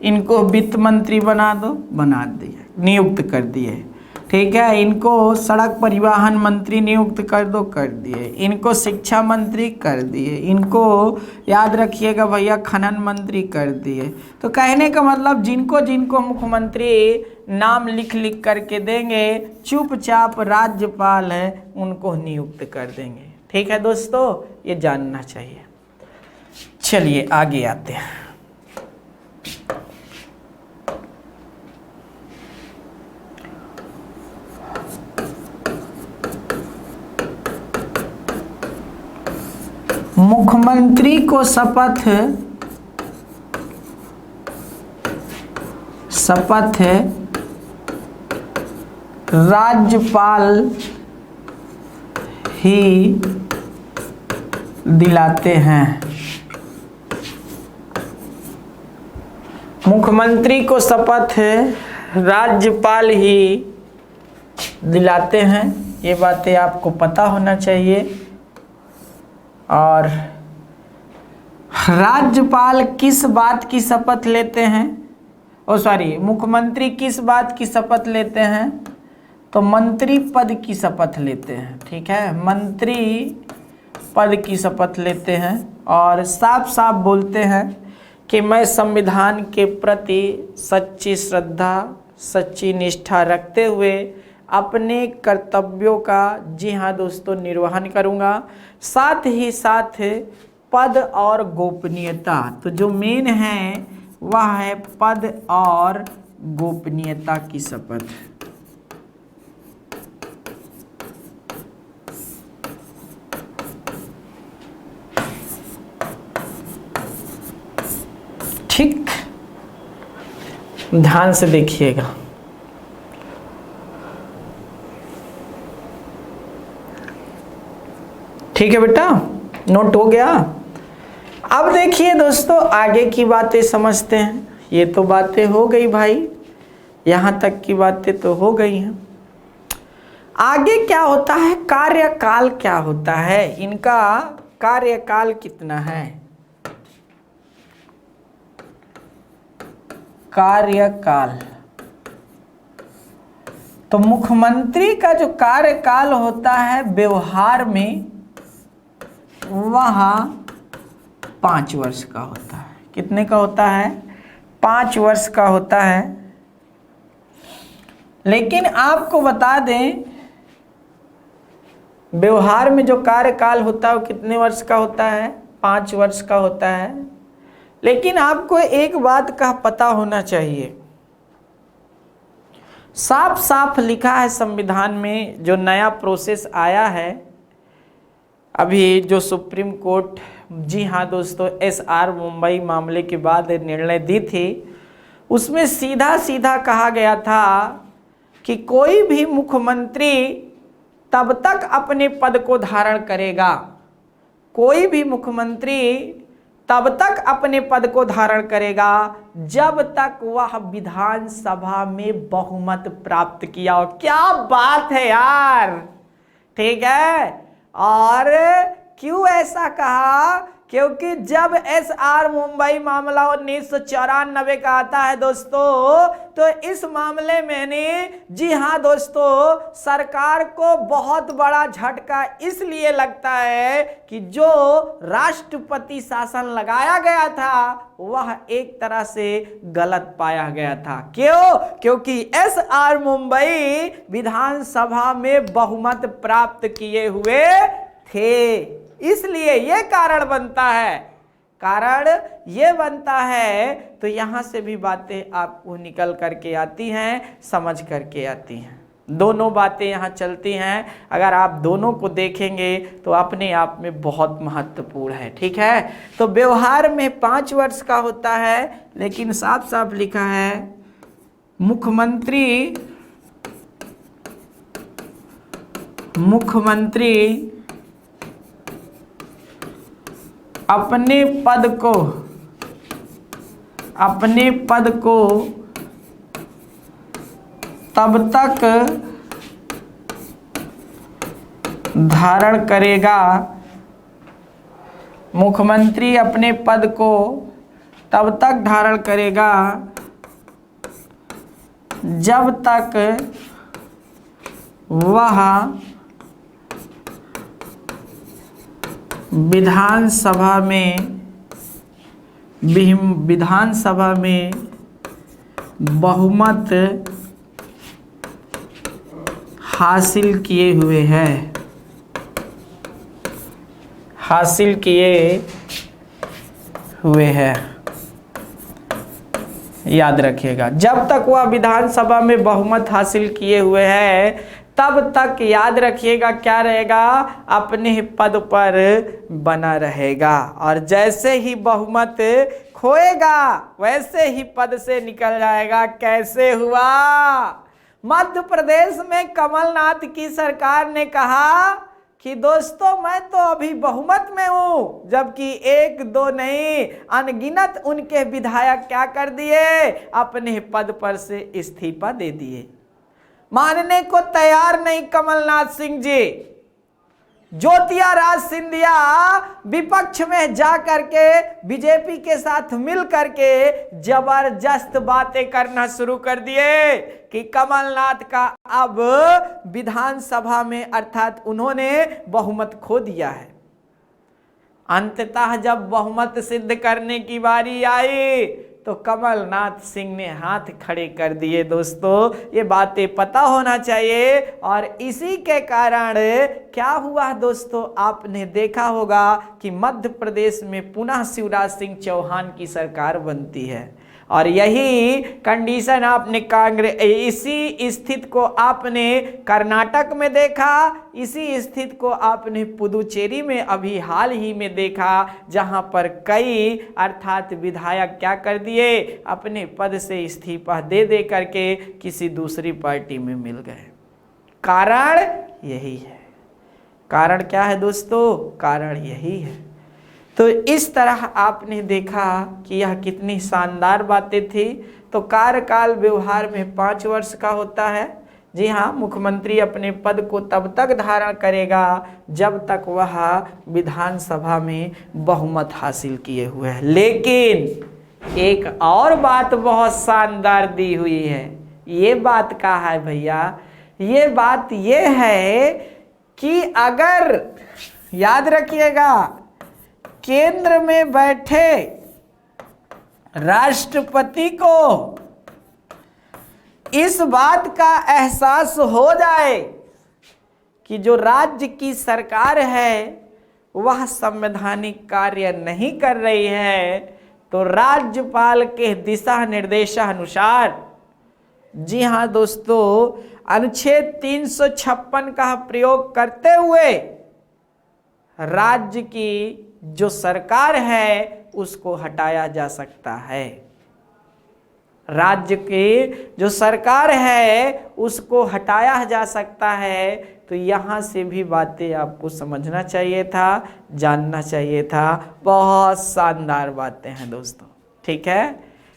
इनको वित्त मंत्री बना दो, बना दिए, नियुक्त कर दिए, ठीक है। इनको सड़क परिवहन मंत्री नियुक्त कर दो, कर दिए। इनको शिक्षा मंत्री कर दिए, इनको याद रखिएगा भैया खनन मंत्री कर दिए। तो कहने का मतलब जिनको मुख्यमंत्री नाम लिख करके देंगे, चुपचाप राज्यपाल है उनको नियुक्त कर देंगे, ठीक है दोस्तों, ये जानना चाहिए। चलिए आगे आते हैं। मुख्यमंत्री को शपथ राज्यपाल ही दिलाते हैं। मुख्यमंत्री को शपथ राज्यपाल ही दिलाते हैं, ये बातें आपको पता होना चाहिए। और राज्यपाल किस बात की शपथ लेते हैं, मुख्यमंत्री किस बात की शपथ लेते हैं, तो मंत्री पद की शपथ लेते हैं। ठीक है, मंत्री पद की शपथ लेते हैं और साफ साफ बोलते हैं कि मैं संविधान के प्रति सच्ची श्रद्धा, सच्ची निष्ठा रखते हुए अपने कर्तव्यों का, जी हाँ दोस्तों, निर्वहन करूँगा। साथ ही साथ पद और गोपनीयता, तो जो मेन है वह है पद और गोपनीयता की शपथ। ठीक, ध्यान से देखिएगा। ठीक है बेटा, नोट हो गया। अब देखिए दोस्तों, आगे की बातें समझते हैं। ये तो बातें हो गई भाई, यहाँ तक की बातें तो हो गई हैं। आगे क्या होता है, कार्यकाल क्या होता है, इनका कार्यकाल कितना है। कार्यकाल, तो मुख्यमंत्री का जो कार्यकाल होता है व्यवहार में वह 5 वर्ष का होता है। कितने का होता है, 5 वर्ष का होता है। लेकिन आपको बता दें, व्यवहार में जो कार्यकाल होता है वो कितने वर्ष का होता है, 5 वर्ष का होता है। लेकिन आपको एक बात का पता होना चाहिए, साफ साफ लिखा है संविधान में, जो नया प्रोसेस आया है अभी, जो सुप्रीम कोर्ट, जी हाँ दोस्तों, SR मुंबई मामले के बाद निर्णय दी थी, उसमें सीधा सीधा कहा गया था कि कोई भी मुख्यमंत्री तब तक अपने पद को धारण करेगा, कोई भी मुख्यमंत्री तब तक अपने पद को धारण करेगा जब तक वह विधानसभा में बहुमत प्राप्त किया हो। क्या बात है यार, ठीक है। और क्यों ऐसा कहा, क्योंकि जब SR मुंबई मामला 1994 का आता है दोस्तों, तो इस मामले में ने, जी हाँ दोस्तों, सरकार को बहुत बड़ा झटका इसलिए लगता है कि जो राष्ट्रपति शासन लगाया गया था वह एक तरह से गलत पाया गया था। क्यों, क्योंकि SR मुंबई विधानसभा में बहुमत प्राप्त किए हुए थे, इसलिए ये कारण बनता है, कारण ये बनता है। तो यहां से भी बातें आपको निकल करके आती हैं, समझ करके आती हैं, दोनों बातें यहां चलती हैं। अगर आप दोनों को देखेंगे तो अपने आप में बहुत महत्वपूर्ण है। ठीक है, तो व्यवहार में 5 वर्ष का होता है, लेकिन साफ साफ लिखा है मुख्यमंत्री अपने पद को तब तक धारण करेगा, मुख्यमंत्री अपने पद को तब तक धारण करेगा जब तक वह विधानसभा में बहुमत हासिल किए हुए है। याद रखिएगा, जब तक वह विधानसभा में बहुमत हासिल किए हुए है तब तक याद रखिएगा क्या रहेगा, अपने पद पर बना रहेगा। और जैसे ही बहुमत खोएगा वैसे ही पद से निकल जाएगा। कैसे हुआ, मध्य प्रदेश में कमलनाथ की सरकार ने कहा कि दोस्तों मैं तो अभी बहुमत में हूं, जबकि एक दो नहीं अनगिनत उनके विधायक क्या कर दिए, अपने पद पर से इस्तीफा दे दिए। मानने को तैयार नहीं कमलनाथ सिंह जी। ज्योतिरादित्य सिंधिया विपक्ष में जा करके बीजेपी के साथ मिल करके जबरदस्त बातें करना शुरू कर दिए कि कमलनाथ का अब विधानसभा में अर्थात उन्होंने बहुमत खो दिया है। अंततः जब बहुमत सिद्ध करने की बारी आई तो कमलनाथ सिंह ने हाथ खड़े कर दिए। दोस्तों ये बातें पता होना चाहिए। और इसी के कारण क्या हुआ दोस्तों, आपने देखा होगा कि मध्य प्रदेश में पुनः शिवराज सिंह चौहान की सरकार बनती है। और यही कंडीशन आपने कांग्रेस, इसी स्थिति को आपने कर्नाटक में देखा, इसी स्थिति को आपने पुदुचेरी में अभी हाल ही में देखा, जहां पर कई अर्थात विधायक क्या कर दिए, अपने पद से इस्तीफा दे करके किसी दूसरी पार्टी में मिल गए। कारण यही है। कारण क्या है दोस्तों? कारण यही है। तो इस तरह आपने देखा कि यह कितनी शानदार बातें थी। तो कार्यकाल व्यवहार में 5 वर्ष का होता है। जी हाँ, मुख्यमंत्री अपने पद को तब तक धारण करेगा जब तक वह विधानसभा में बहुमत हासिल किए हुए है। लेकिन एक और बात बहुत शानदार दी हुई है। ये बात क्या है भैया? ये बात ये है कि अगर याद रखिएगा, केंद्र में बैठे राष्ट्रपति को इस बात का एहसास हो जाए कि जो राज्य की सरकार है वह संवैधानिक कार्य नहीं कर रही है, तो राज्यपाल के दिशा निर्देशानुसार, जी हाँ दोस्तों, अनुच्छेद 356 का प्रयोग करते हुए राज्य की जो सरकार है उसको हटाया जा सकता है। राज्य की जो सरकार है उसको हटाया जा सकता है। तो यहाँ से भी बातें आपको समझना चाहिए था, जानना चाहिए था। बहुत शानदार बातें हैं दोस्तों, ठीक है।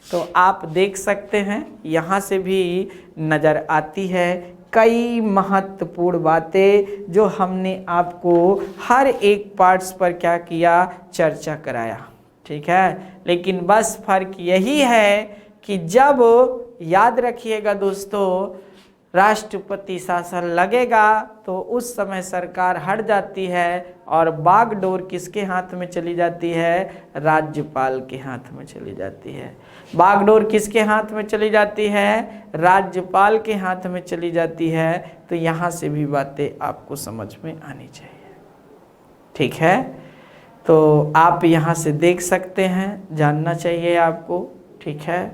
तो आप देख सकते हैं यहाँ से भी नज़र आती है कई महत्वपूर्ण बातें जो हमने आपको हर एक पार्ट्स पर क्या किया, चर्चा कराया, ठीक है। लेकिन बस फर्क यही है कि जब याद रखिएगा दोस्तों, राष्ट्रपति शासन लगेगा तो उस समय सरकार हट जाती है और बागडोर किसके हाथ में चली जाती है? राज्यपाल के हाथ में चली जाती है। बागडोर किसके हाथ में चली जाती है? राज्यपाल के हाथ में चली जाती है। तो यहाँ से भी बातें आपको समझ में आनी चाहिए, ठीक है। तो आप यहाँ से देख सकते हैं, जानना चाहिए आपको, ठीक है।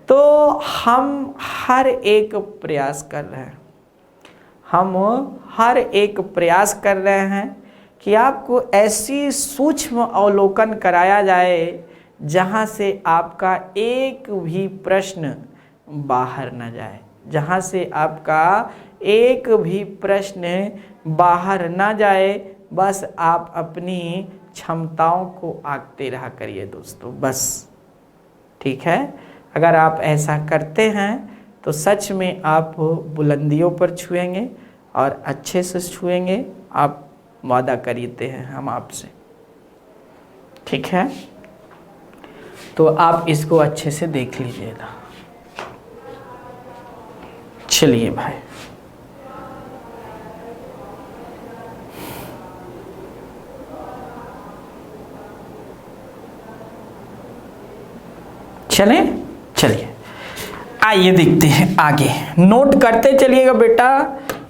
तो हम हर एक प्रयास कर रहे हैं, हम हर एक प्रयास कर रहे हैं कि आपको ऐसी सूक्ष्म अवलोकन कराया जाए जहाँ से आपका एक भी प्रश्न बाहर न जाए, जहाँ से आपका एक भी प्रश्न बाहर ना जाए। बस आप अपनी क्षमताओं को आंकते रहा करिए दोस्तों, बस, ठीक है। अगर आप ऐसा करते हैं तो सच में आप बुलंदियों पर छुएंगे और अच्छे से छुएंगे। आप वादा करते हैं हम आपसे, ठीक है। तो आप इसको अच्छे से देख लीजिएगा। चलिए भाई, चलिए आइए देखते हैं आगे। नोट करते चलिएगा बेटा,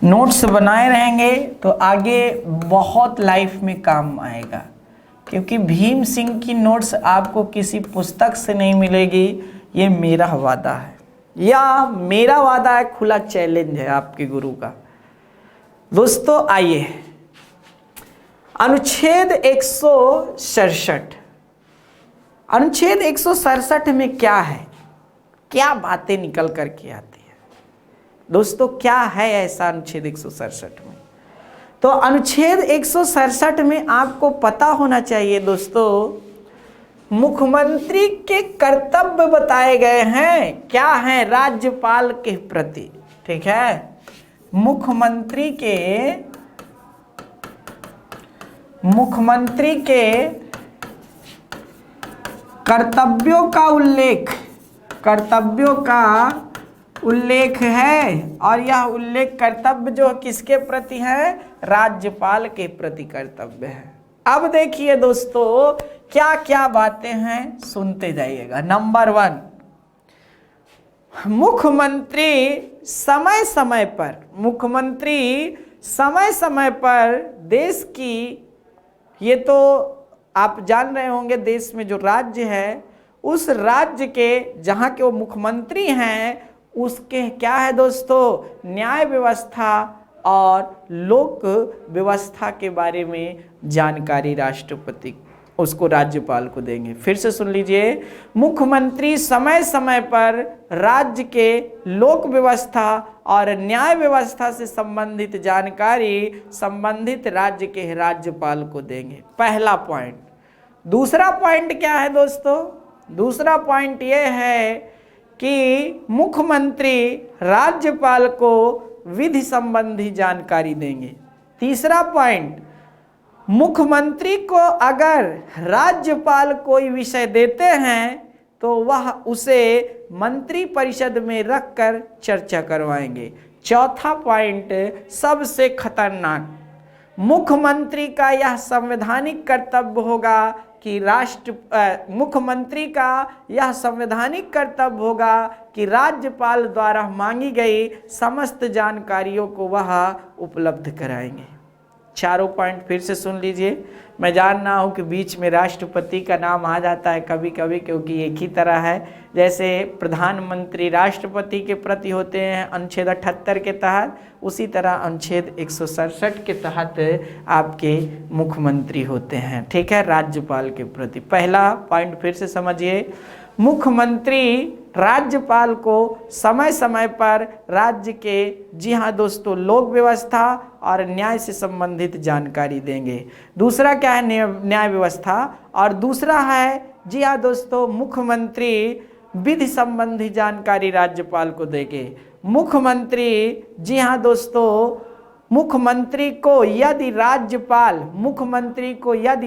नोट्स बनाए रहेंगे तो आगे बहुत लाइफ में काम आएगा। क्योंकि भीम सिंह की नोट्स आपको किसी पुस्तक से नहीं मिलेगी, ये मेरा वादा है, या मेरा वादा है, खुला चैलेंज है आपके गुरु का। दोस्तों आइए, अनुच्छेद 167, अनुच्छेद 167 में क्या है, क्या बातें निकल कर के आती है, दोस्तों क्या है ऐसा अनुच्छेद 167 में? तो अनुच्छेद 167 में आपको पता होना चाहिए दोस्तों, मुख्यमंत्री के कर्तव्य बताए गए हैं। क्या है? राज्यपाल के प्रति, ठीक है, मुख्यमंत्री के कर्तव्यों का उल्लेख है, और यह उल्लेख कर्तव्य जो किसके प्रति है? राज्यपाल के प्रति कर्तव्य है। अब देखिए दोस्तों क्या क्या बातें हैं, सुनते जाइएगा। नंबर 1, मुख्यमंत्री समय समय पर देश की, ये तो आप जान रहे होंगे, देश में जो राज्य है उस राज्य के जहाँ के वो मुख्यमंत्री हैं उसके क्या है दोस्तों, न्याय व्यवस्था और लोक व्यवस्था के बारे में जानकारी राष्ट्रपति उसको राज्यपाल को देंगे। फिर से सुन लीजिए, मुख्यमंत्री समय समय पर राज्य के लोक व्यवस्था और न्याय व्यवस्था से संबंधित जानकारी संबंधित राज्य के राज्यपाल को देंगे। पहला पॉइंट। दूसरा पॉइंट क्या है दोस्तों? दूसरा पॉइंट यह है कि मुख्यमंत्री राज्यपाल को विधि संबंधी जानकारी देंगे। तीसरा पॉइंट, मुख्यमंत्री को अगर राज्यपाल कोई विषय देते हैं तो वह उसे मंत्री परिषद में रखकर चर्चा करवाएंगे। चौथा पॉइंट सबसे खतरनाक, मुख्यमंत्री का यह संवैधानिक कर्तव्य होगा कि मुख्यमंत्री का यह संवैधानिक कर्तव्य होगा कि राज्यपाल द्वारा मांगी गई समस्त जानकारियों को वह उपलब्ध कराएंगे। चारों पॉइंट फिर से सुन लीजिए। मैं जान रहा हूँ कि बीच में राष्ट्रपति का नाम आ जाता है कभी कभी, क्योंकि एक ही तरह है। जैसे प्रधानमंत्री राष्ट्रपति के प्रति होते हैं अनुच्छेद 78 के तहत, उसी तरह अनुच्छेद 167 के तहत आपके मुख्यमंत्री होते हैं, ठीक है, राज्यपाल के प्रति। पहला पॉइंट फिर से समझिए, मुख्यमंत्री राज्यपाल को समय समय पर राज्य के, जी हाँ दोस्तों, लोक व्यवस्था और न्याय से संबंधित जानकारी देंगे। दूसरा क्या है? न्याय व्यवस्था। और दूसरा है, जी हाँ दोस्तों, मुख्यमंत्री विधि संबंधी जानकारी राज्यपाल को देंगे। मुख्यमंत्री, जी हाँ दोस्तों, मुख्यमंत्री को यदि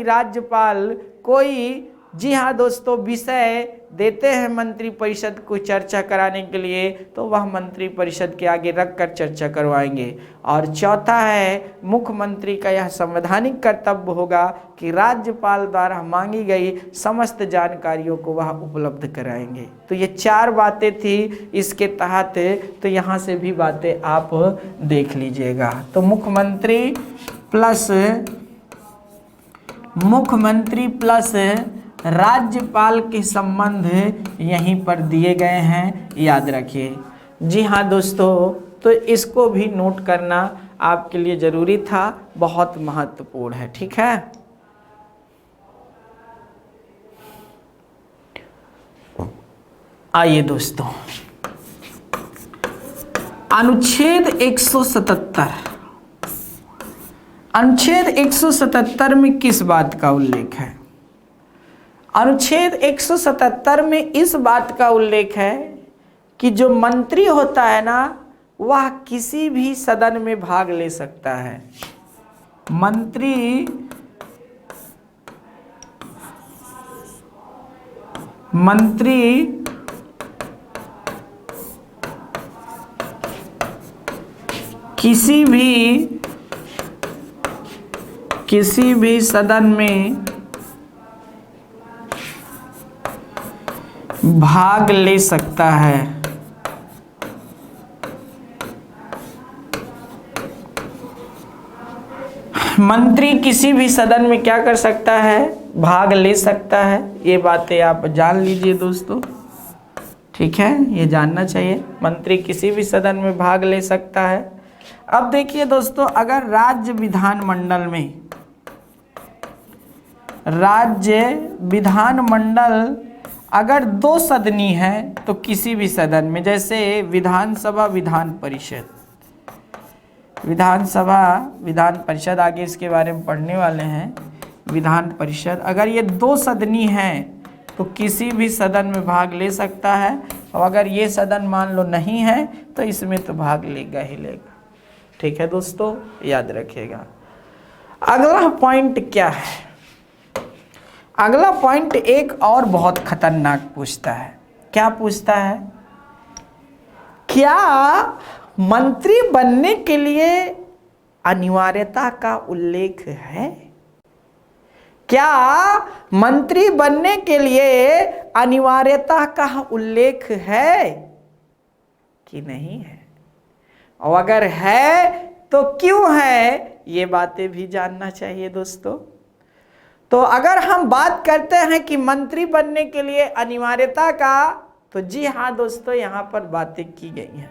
राज्यपाल कोई, जी हाँ दोस्तों, विषय देते हैं मंत्री परिषद को चर्चा कराने के लिए, तो वह मंत्री परिषद के आगे रखकर चर्चा करवाएंगे। और चौथा है, मुख्यमंत्री का यह संवैधानिक कर्तव्य होगा कि राज्यपाल द्वारा मांगी गई समस्त जानकारियों को वह उपलब्ध कराएंगे। तो ये चार बातें थी इसके तहत, तो यहाँ से भी बातें आप देख लीजिएगा। तो मुख्यमंत्री प्लस राज्यपाल के संबंध यहीं पर दिए गए हैं, याद रखिए। जी हाँ दोस्तों, तो इसको भी नोट करना आपके लिए ज़रूरी था, बहुत महत्वपूर्ण है, ठीक है। आइए दोस्तों, अनुच्छेद 177 में किस बात का उल्लेख है? अनुच्छेद 177 में इस बात का उल्लेख है कि जो मंत्री होता है ना, वह किसी भी सदन में भाग ले सकता है। मंत्री किसी भी सदन में भाग ले सकता है। मंत्री किसी भी सदन में क्या कर सकता है? भाग ले सकता है। ये बातें आप जान लीजिए दोस्तों, ठीक है, ये जानना चाहिए। मंत्री किसी भी सदन में भाग ले सकता है। अब देखिए दोस्तों, अगर राज्य विधानमंडल अगर दो सदनी है तो किसी भी सदन में, जैसे विधानसभा विधान परिषद, विधानसभा विधान परिषद, आगे इसके बारे में पढ़ने वाले हैं। विधान परिषद अगर ये दो सदनी है तो किसी भी सदन में भाग ले सकता है, और अगर ये सदन मान लो नहीं है तो इसमें तो भाग लेगा ही लेगा। ठीक है दोस्तों, याद रखिएगा। अगला पॉइंट क्या है? अगला पॉइंट एक और बहुत खतरनाक पूछता है। क्या पूछता है? क्या मंत्री बनने के लिए अनिवार्यता का उल्लेख है? क्या मंत्री बनने के लिए अनिवार्यता का उल्लेख है कि नहीं है? और अगर है तो क्यों है? ये बातें भी जानना चाहिए दोस्तों। तो अगर हम बात करते हैं कि मंत्री बनने के लिए अनिवार्यता का, तो जी हाँ दोस्तों, यहाँ पर बातें की गई हैं।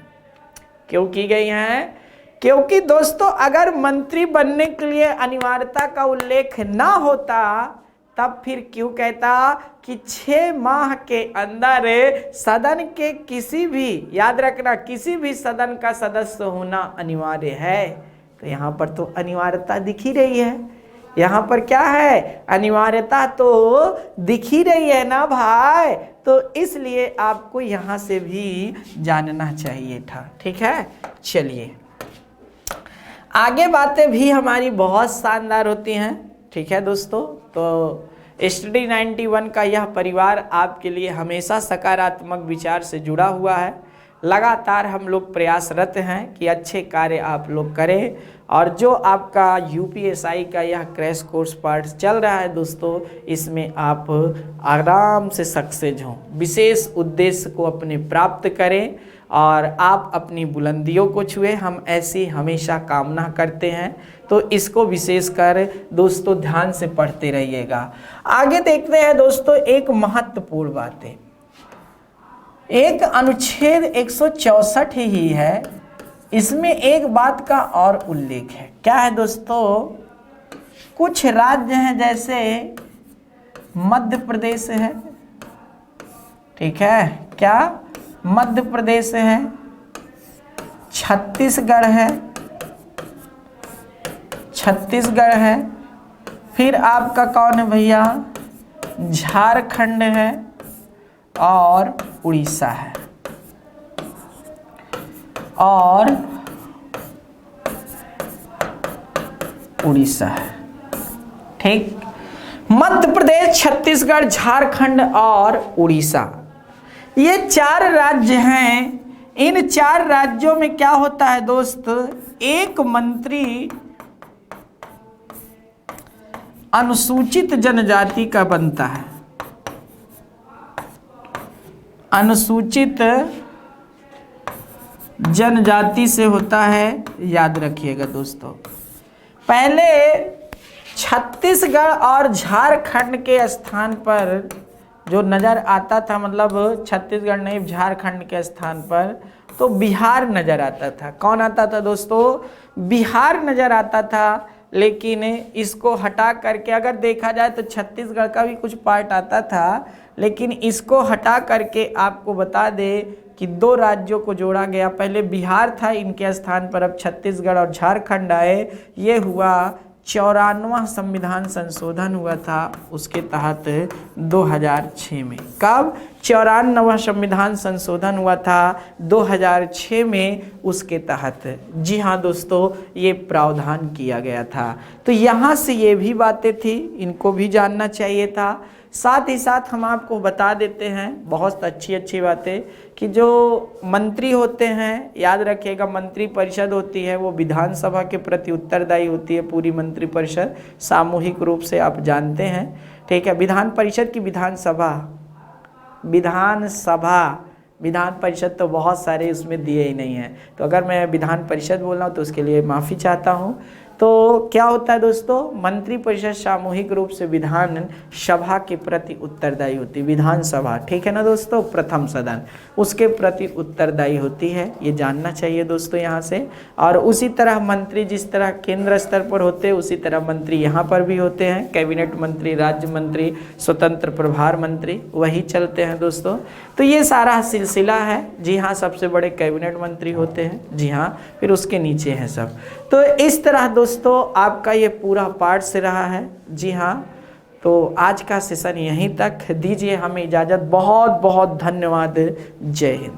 क्यों की गई हैं? क्योंकि दोस्तों अगर मंत्री बनने के लिए अनिवार्यता का उल्लेख ना होता तब फिर क्यों कहता कि 6 माह के अंदर सदन के किसी भी, याद रखना, किसी भी सदन का सदस्य होना अनिवार्य है। तो यहाँ पर तो अनिवार्यता दिख ही रही है। यहाँ पर क्या है? अनिवार्यता तो दिख ही रही है ना भाई। तो इसलिए आपको यहाँ से भी जानना चाहिए था। ठीक है, चलिए आगे बातें भी हमारी बहुत शानदार होती हैं। ठीक है दोस्तों, तो स्टडी 91 का यह परिवार आपके लिए हमेशा सकारात्मक विचार से जुड़ा हुआ है। लगातार हम लोग प्रयासरत हैं कि अच्छे कार्य आप लोग करें, और जो आपका यूपीएसआई का यह क्रैश कोर्स पार्ट चल रहा है दोस्तों, इसमें आप आराम से सक्सेस हों, विशेष उद्देश्य को अपने प्राप्त करें और आप अपनी बुलंदियों को छुए। हम ऐसी हमेशा कामना करते हैं। तो इसको विशेषकर दोस्तों ध्यान से पढ़ते रहिएगा। आगे देखते हैं दोस्तों, एक महत्वपूर्ण बात है। एक अनुच्छेद 164 ही है, इसमें एक बात का और उल्लेख है। क्या है दोस्तों? कुछ राज्य हैं, जैसे मध्य प्रदेश है, ठीक है, क्या मध्य प्रदेश है, छत्तीसगढ़ है, छत्तीसगढ़ है, फिर आपका कौन है भैया, झारखंड है और उड़ीसा है, और उड़ीसा है। ठीक, मध्य प्रदेश, छत्तीसगढ़, झारखंड और उड़ीसा, ये 4 राज्य हैं। इन 4 राज्यों में क्या होता है दोस्त? एक मंत्री अनुसूचित जनजाति का बनता है। अनुसूचित जनजाति से होता है, याद रखिएगा दोस्तों। पहले छत्तीसगढ़ और झारखंड के स्थान पर जो नज़र आता था, मतलब छत्तीसगढ़ नहीं, झारखंड के स्थान पर तो बिहार नज़र आता था। कौन आता था दोस्तों? बिहार नज़र आता था। लेकिन इसको हटा करके अगर देखा जाए तो छत्तीसगढ़ का भी कुछ पार्ट आता था, लेकिन इसको हटा करके आपको बता दे कि 2 राज्यों को जोड़ा गया। पहले बिहार था, इनके स्थान पर अब छत्तीसगढ़ और झारखंड आए। ये हुआ 94वां संविधान संशोधन हुआ था, उसके तहत 2006 में। कब? 94वां संविधान संशोधन हुआ था 2006 में, उसके तहत। जी हाँ दोस्तों, ये प्रावधान किया गया था। तो यहाँ से ये भी बातें थी, इनको भी जानना चाहिए था। साथ ही साथ हम आपको बता देते हैं बहुत अच्छी बातें कि जो मंत्री होते हैं, याद रखिएगा, मंत्री परिषद होती है वो विधानसभा के प्रति उत्तरदायी होती है। पूरी मंत्री परिषद सामूहिक रूप से आप जानते हैं। ठीक है, विधान परिषद की विधान परिषद तो बहुत सारे उसमें दिए ही नहीं हैं। तो अगर मैं विधान परिषद बोल रहा हूँ तो उसके लिए माफ़ी चाहता हूँ। तो क्या होता है दोस्तों, मंत्रिपरिषद सामूहिक रूप से विधान सभा के प्रति उत्तरदायी होती है। विधानसभा, ठीक है ना दोस्तों, प्रथम सदन, उसके प्रति उत्तरदायी होती है, ये जानना चाहिए दोस्तों यहाँ से। और उसी तरह मंत्री जिस तरह केंद्र स्तर पर होते हैं उसी तरह मंत्री यहाँ पर भी होते हैं। कैबिनेट मंत्री, राज्य मंत्री, स्वतंत्र प्रभार मंत्री, वही चलते हैं दोस्तों। तो ये सारा सिलसिला है। जी हाँ, सबसे बड़े कैबिनेट मंत्री होते हैं, जी हाँ, फिर उसके नीचे हैं सब। तो इस तरह दोस्तों आपका ये पूरा पार्ट से रहा है। जी हाँ, तो आज का सेशन यहीं तक, दीजिए हमें इजाज़त। बहुत बहुत धन्यवाद। जय हिंद।